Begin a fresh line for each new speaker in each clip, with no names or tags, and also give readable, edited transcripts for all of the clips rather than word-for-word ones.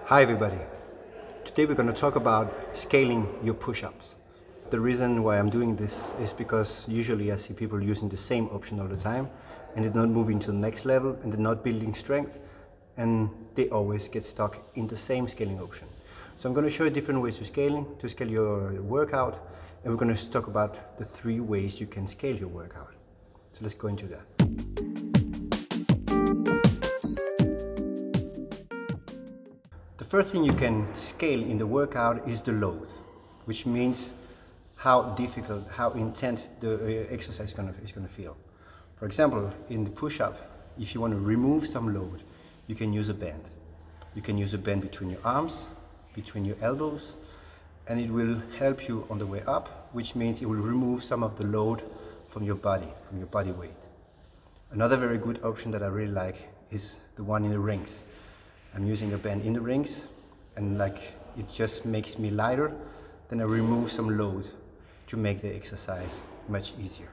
Hi everybody. Today we're going to talk about scaling your push-ups. The reason why I'm doing this is because usually I see people using the same option all the time and they're not moving to the next level and they're not building strength and they always get stuck in the same scaling option. So I'm going to show you different ways to scale your workout, and we're going to talk about the 3 ways you can scale your workout. So let's go into that. The first thing you can scale in the workout is the load, which means how difficult, how intense the exercise is gonna feel. For example, in the push-up, if you want to remove some load, you can use a band. You can use a band between your arms, between your elbows, and it will help you on the way up, which means it will remove some of the load from your body weight. Another very good option that I really like is the one in the rings. I'm using a band in the rings, and it just makes me lighter. Then I remove some load to make the exercise much easier.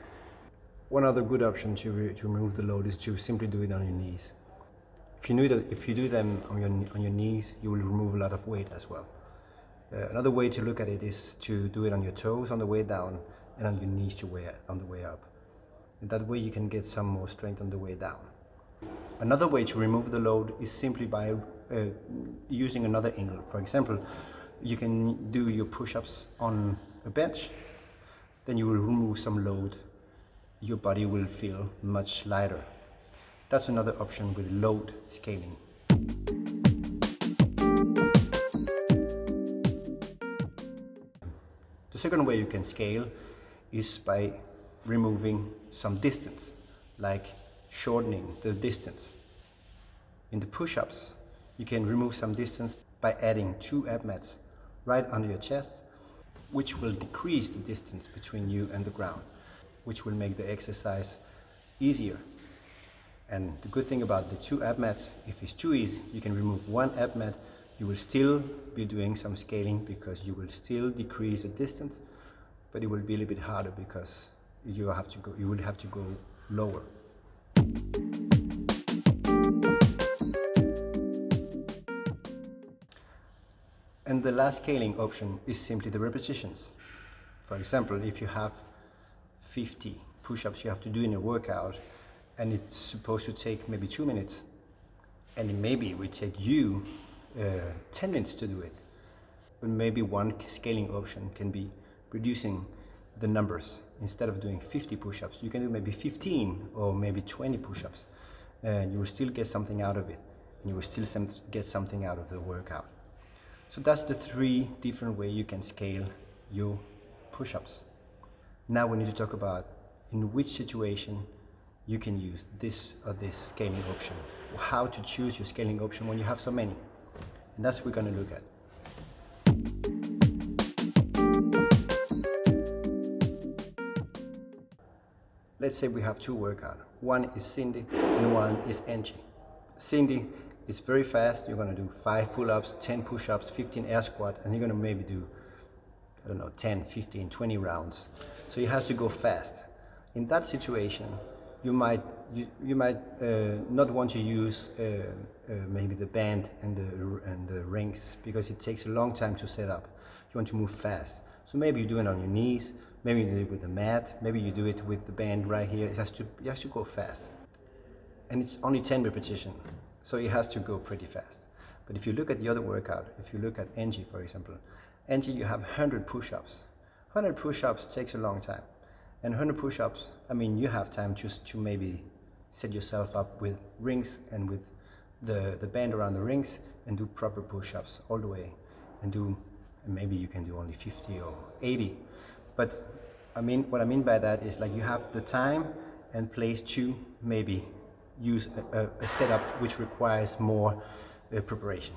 One other good option to remove the load is to simply do it on your knees. If you do them on your knees, you will remove a lot of weight as well. Another way to look at it is to do it on your toes on the way down and on your knees on the way up. And that way you can get some more strength on the way down. Another way to remove the load is simply by using another angle. For example, you can do your push-ups on a bench, then you will remove some load. Your body will feel much lighter. That's another option with load scaling. The second way you can scale is by removing some distance, like shortening the distance. In the push-ups, you can remove some distance by adding 2 ab mats right under your chest, which will decrease the distance between you and the ground, which will make the exercise easier. And the good thing about the 2 ab mats, if it's too easy, you can remove 1 ab mat. You will still be doing some scaling because you will still decrease the distance, but it will be a little bit harder because you will have to go lower. And the last scaling option is simply the repetitions. For example, if you have 50 push-ups you have to do in a workout and it's supposed to take maybe 2 minutes, and maybe it will take you 10 minutes to do it. But maybe one scaling option can be reducing the numbers. Instead of doing 50 push-ups, you can do maybe 15 or maybe 20 push-ups, and you will still get something out of it, and you will still get something out of the workout. So that's the 3 different ways you can scale your push-ups. Now we need to talk about in which situation you can use this or this scaling option, or how to choose your scaling option when you have so many. And that's what we're going to look at. Let's say we have 2 workouts. One is Cindy and one is Angie. Cindy is very fast. You're going to do 5 pull-ups, 10 push-ups, 15 air squats, and you're going to maybe do, 10, 15, 20 rounds. So you have to go fast. In that situation, you might not want to use maybe the band and the rings, because it takes a long time to set up. You want to move fast. So maybe you do it on your knees, maybe you do it with the mat, maybe you do it with the band right here. You have to go fast. And it's only 10 repetitions, so it has to go pretty fast. But if you look at the other workout, if you look at Angie, for example, Angie, you have 100 push-ups. 100 push-ups takes a long time. And 100 push-ups, you have time just to maybe set yourself up with rings and with the band around the rings and do proper push-ups all the way, and maybe you can do only 50 or 80. But what I mean by that is you have the time and place to maybe use a setup which requires more preparation.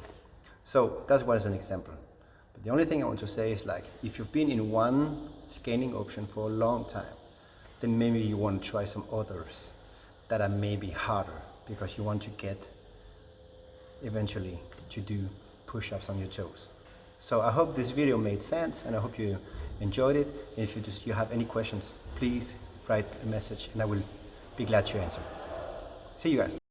So that's one as an example. But the only thing I want to say is if you've been in one scaling option for a long time, then maybe you want to try some others that are maybe harder, because you want to get eventually to do push-ups on your toes. So I hope this video made sense, and I hope you enjoyed it. And if you have any questions, please write a message and I will be glad to answer. See you guys.